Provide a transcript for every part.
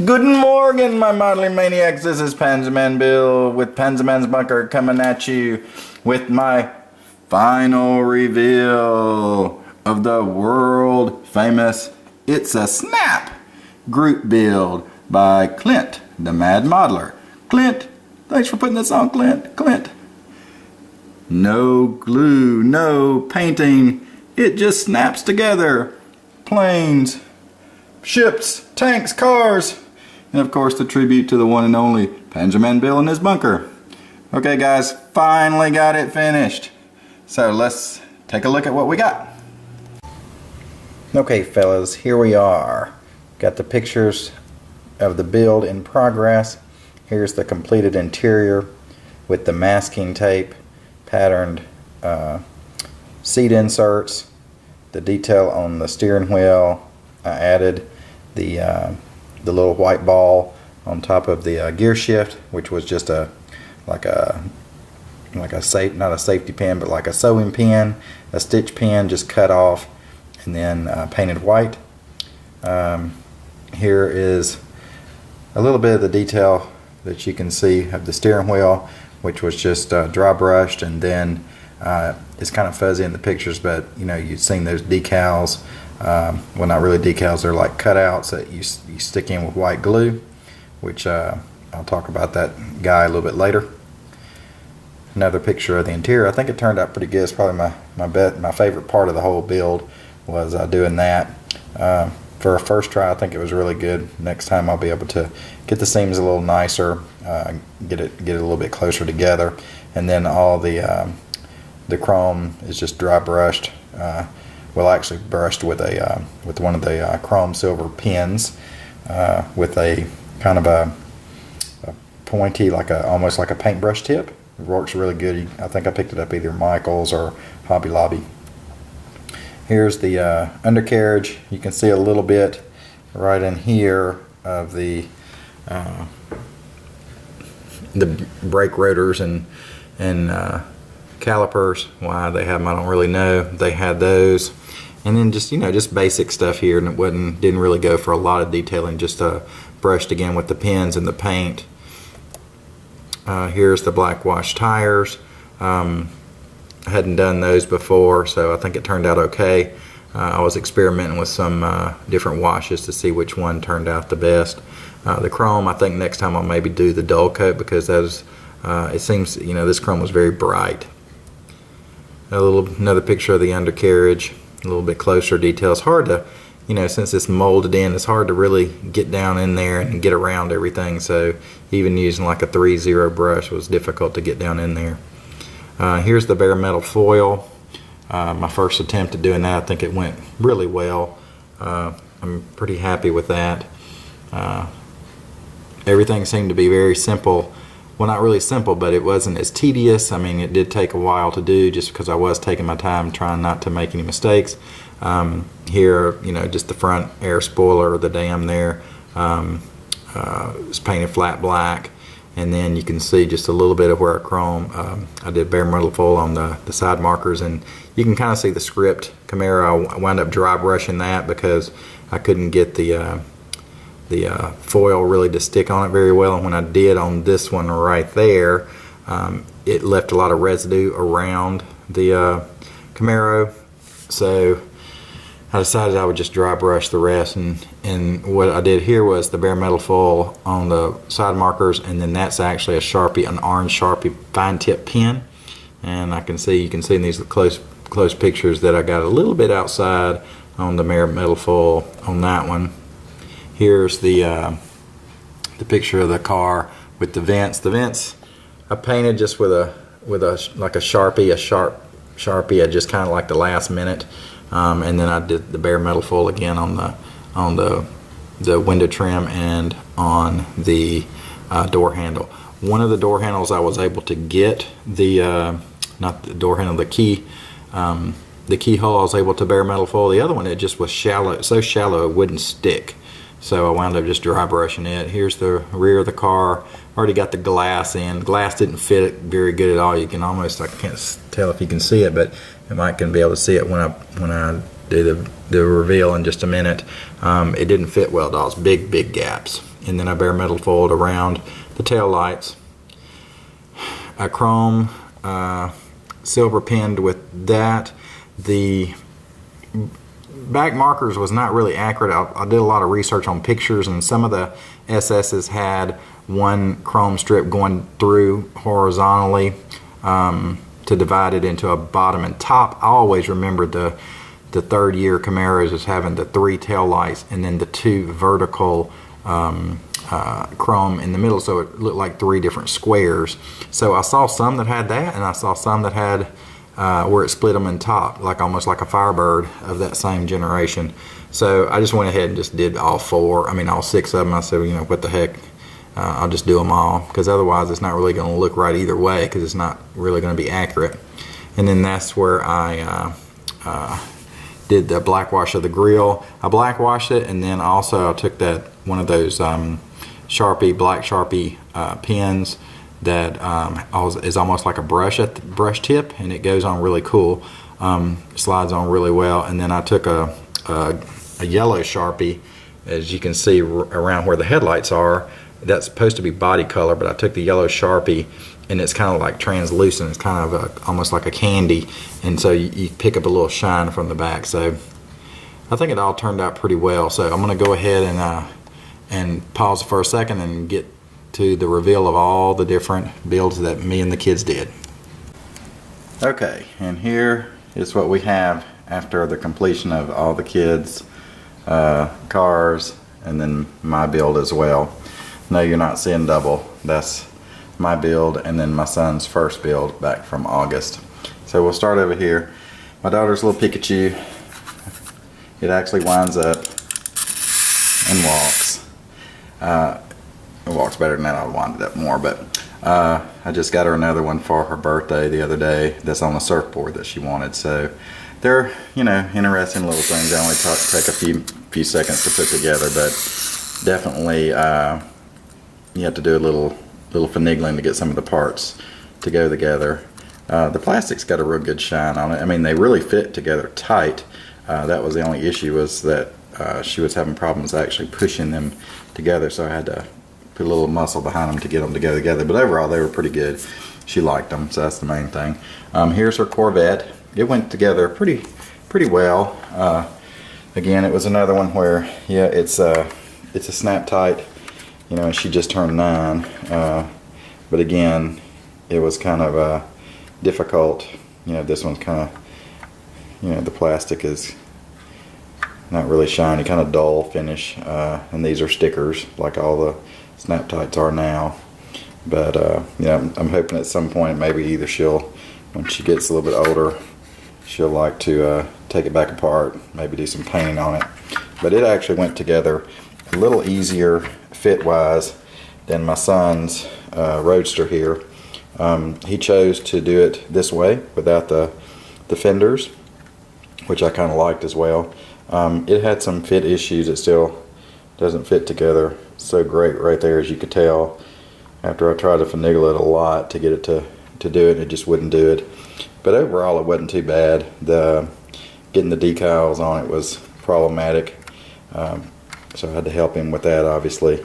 Good morning, my modeling maniacs. This is Panzaman Bill with Panzaman's Bunker coming at you with my final reveal of the world famous It's a Snap group build by Clint, the Mad Modeler. Clint, thanks for putting this on, Clint. Clint. No glue, no painting. It just snaps together. Planes, ships, tanks, cars, and of course the tribute to the one and only Panzaman Bill and his bunker. Okay guys, finally got it finished. So let's take a look at what we got. Okay fellas, here we are. Got the pictures of the build in progress. Here's the completed interior with the masking tape, patterned seat inserts, the detail on the steering wheel. I added the little white ball on top of the gear shift, which was just not a safety pin, but like a sewing pin, a stitch pin just cut off and then painted white. Here is a little bit of the detail that you can see of the steering wheel, which was just dry brushed, and then it's kind of fuzzy in the pictures, but you know, you've seen those decals. Well, not really decals, they're like cutouts that you stick in with white glue, which I'll talk about that guy a little bit later. Another picture of the interior. I think it turned out pretty good. It's probably my favorite part of the whole build was doing that. For a first try, I think it was really good. Next time I'll be able to get the seams a little nicer, get it a little bit closer together, and then all the chrome is just dry brushed. Well, actually brushed with one of the chrome silver pins with a kind of a pointy, almost like a paintbrush tip. It works really good. I think I picked it up either Michael's or Hobby Lobby. Here's the undercarriage. You can see a little bit right in here of the brake rotors and calipers. Why they have them, I don't really know. They had those, and then just basic stuff here, and it didn't really go for a lot of detailing. Just brushed again with the pins and the paint. Here's the black wash tires. I hadn't done those before, so I think it turned out okay. I was experimenting with some different washes to see which one turned out the best. The chrome, I think next time I'll maybe do the dull coat, because that is, it seems, this chrome was very bright. Another picture of the undercarriage, a little bit closer detail. It's hard to, since it's molded in, it's hard to really get down in there and get around everything. So even using like a 3-0 brush was difficult to get down in there. Here's the bare metal foil. My first attempt at doing that, I think it went really well. I'm pretty happy with that. Everything seemed to be very simple. Well, not really simple, but it wasn't as tedious. I mean, it did take a while to do, just because I was taking my time trying not to make any mistakes. Here, just the front air spoiler, the dam there, is painted flat black. And then you can see just a little bit of where I chrome. I did bare metal foil on the side markers, and you can kind of see the script Camaro. I wound up dry brushing that because I couldn't get the foil really to stick on it very well, and when I did on this one right there, it left a lot of residue around the Camaro, so I decided I would just dry brush the rest, and what I did here was the bare metal foil on the side markers, and then that's actually a Sharpie, an orange Sharpie fine tip pen, and you can see in these close pictures that I got a little bit outside on the bare metal foil on that one. Here's the picture of the car with the vents. The vents I painted just with a Sharpie, a sharp Sharpie at just kind of like the last minute, and then I did the bare metal foil again on the window trim and on the door handle. One of the door handles I was able to get not the door handle, the keyhole I was able to bare metal foil. The other one, it just was shallow, so shallow it wouldn't stick. So I wound up just dry brushing it. Here's the rear of the car. Already got the glass in. Glass didn't fit it very good at all. You can almost, I can't tell if you can see it, but you might can be able to see it when I do the reveal in just a minute. It didn't fit well at all. It's big gaps and then I bare metal foiled around the tail lights. I chrome silver pinned with that. The back markers was not really accurate. I did a lot of research on pictures, and some of the SS's had one chrome strip going through horizontally to divide it into a bottom and top. I always remembered the third year Camaros as having the 3 tail lights and then the 2 vertical chrome in the middle, so it looked like 3 different squares. So I saw some that had that, and I saw some that had where it split them in top, like almost like a Firebird of that same generation. So I just went ahead and just did all 6 of them. I said, you know, what the heck, I'll just do them all, because otherwise it's not really going to look right either way, because it's not really going to be accurate. And then that's where I did the black wash of the grill. I black washed it, and then also I took one of those Sharpie, black Sharpie pens that is almost like a brush at the brush tip, and it goes on really cool, slides on really well. And then I took a yellow Sharpie, as you can see around where the headlights are. That's supposed to be body color, but I took the yellow Sharpie, and it's kind of like translucent. It's kind of almost like a candy, and so you pick up a little shine from the back. So I think it all turned out pretty well. So I'm going to go ahead and pause for a second and get to the reveal of all the different builds that me and the kids did. Okay, and here is what we have after the completion of all the kids' cars, and then my build as well. No, you're not seeing double. That's my build and then my son's first build back from August. So we'll start over here. My daughter's little Pikachu. It actually winds up and walks. It walks better than that. I'll wind it up more, but I just got her another one for her birthday the other day that's on the surfboard that she wanted. So they're, you know, interesting little things. They only take a few seconds to put together, but definitely you have to do a little finagling to get some of the parts to go together. The plastic's got a real good shine on it. I mean, they really fit together tight. That was the only issue, was that she was having problems actually pushing them together, so I had to put a little muscle behind them to get them to go together. But overall, they were pretty good. She liked them, so that's the main thing. Here's her Corvette. It went together pretty well. Again, it was another one where, yeah, it's a snap tight. You know, she just turned 9, but again, it was kind of difficult. You know, this one's kind of, you know, the plastic is not really shiny, kind of dull finish, and these are stickers like all the snap tights are now. But yeah, I'm hoping at some point maybe either when she gets a little bit older, she'll like to take it back apart, maybe do some painting on it. But it actually went together a little easier fit-wise than my son's Roadster here. He chose to do it this way without the fenders, which I kind of liked as well. It had some fit issues. It still doesn't fit together so great right there, as you could tell. After I tried to finagle it a lot to get it to do it, it just wouldn't do it. But overall, it wasn't too bad. Getting the decals on it was problematic. So I had to help him with that, obviously,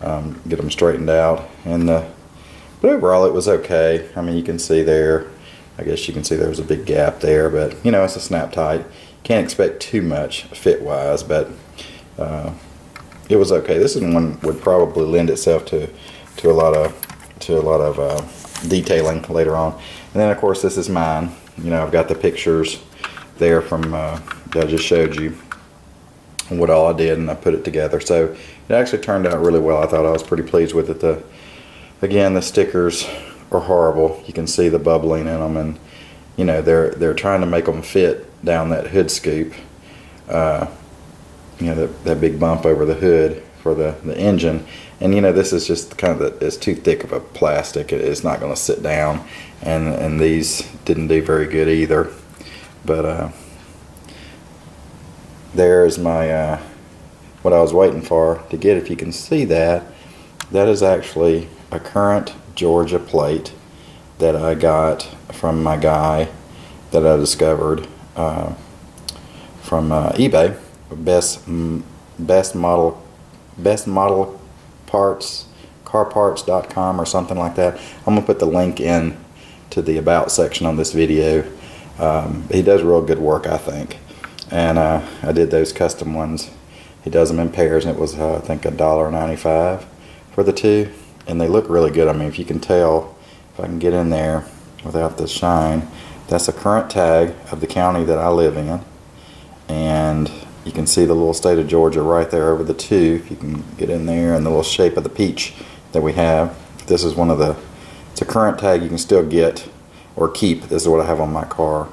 get them straightened out. But overall, it was okay. I mean, you can see there, I guess you can see there was a big gap there, but you know, it's a snap tight. Can't expect too much fit-wise, but it was okay. This is one would probably lend itself to a lot of detailing later on. And then, of course, this is mine. You know, I've got the pictures there from that I just showed you, and what all I did, and I put it together. So it actually turned out really well. I thought I was pretty pleased with it. Again, the stickers are horrible. You can see the bubbling in them, and you know, they're trying to make them fit down that hood scoop. You know, that big bump over the hood for the engine. And you know, this is just kind of it's too thick of a plastic. It's not going to sit down, and these didn't do very good either. But there's my what I was waiting for to get. If you can see that is actually a current Georgia plate that I got from my guy that I discovered from eBay. Best model parts, carparts.com or something like that. I'm gonna put the link in to the about section on this video. He does real good work, I think, and I did those custom ones. He does them in pairs, and it was I think $1.95 for the two, and they look really good. I mean, if you can tell, if I can get in there without the shine, that's a current tag of the county that I live in, and you can see the little state of Georgia right there over the two, if you can get in there, and the little shape of the peach that we have. This is one of the, it's a current tag you can still get or keep. This is what I have on my car.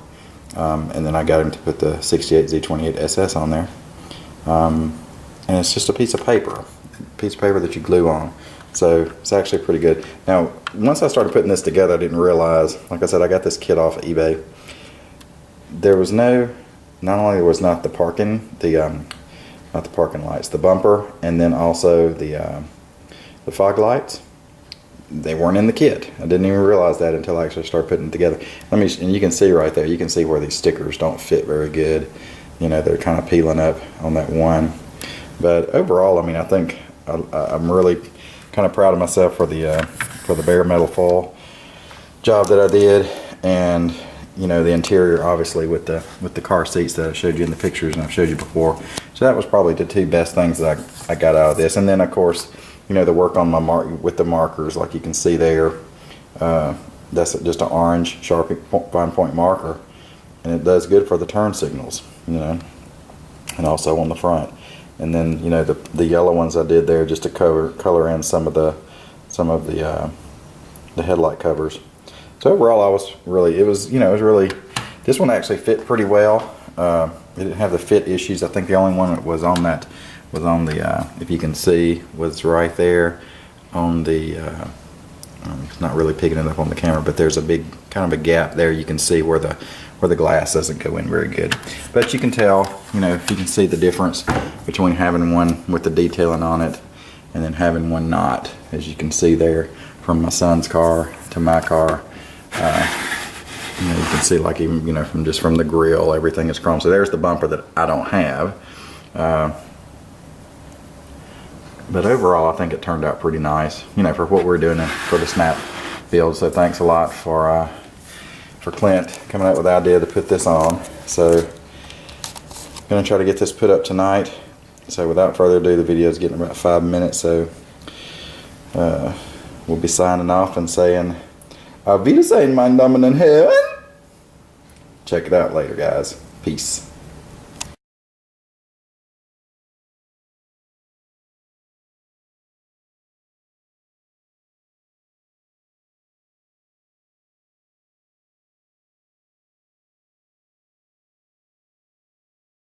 And then I got him to put the 68 Z28 SS on there. And it's just a piece of paper that you glue on. So it's actually pretty good. Now, once I started putting this together, I didn't realize, like I said, I got this kit off of eBay. There was no, not only was not the parking, not the parking lights, the bumper, and then also the fog lights. They weren't in the kit. I didn't even realize that until I actually started putting it together. And you can see right there, you can see where these stickers don't fit very good. You know, they're kind of peeling up on that one. But overall, I mean, I think I'm really kind of proud of myself for the bare metal foil job that I did, and you know, the interior obviously with the car seats that I showed you in the pictures and I've showed you before. So that was probably the two best things that I got out of this. And then of course, you know, the work on my with the markers, like you can see there, that's just an orange Sharpie fine point marker, and it does good for the turn signals, you know, and also on the front. And then, you know, the yellow ones I did there just to color in some of the headlight covers. So overall, it was really, this one actually fit pretty well. It didn't have the fit issues. I think the only one that was on that was on the, if you can see, was right there on the, it's not really picking it up on the camera, but there's a big kind of a gap there. You can see where the glass doesn't go in very good. But you can tell, you know, if you can see the difference between having one with the detailing on it and then having one not, as you can see there from my son's car to my car. You know, you can see, like, even, you know, from the grill, everything is chrome. So there's the bumper that I don't have. But overall, I think it turned out pretty nice, you know, for what we're doing for the snap build. So thanks a lot for Clint coming up with the idea to put this on. So I'm gonna try to get this put up tonight. So without further ado, the video is getting about 5 minutes. So we'll be signing off and saying, Auf Wiedersehen, mein Damen und Herren. Check it out later, guys. Peace.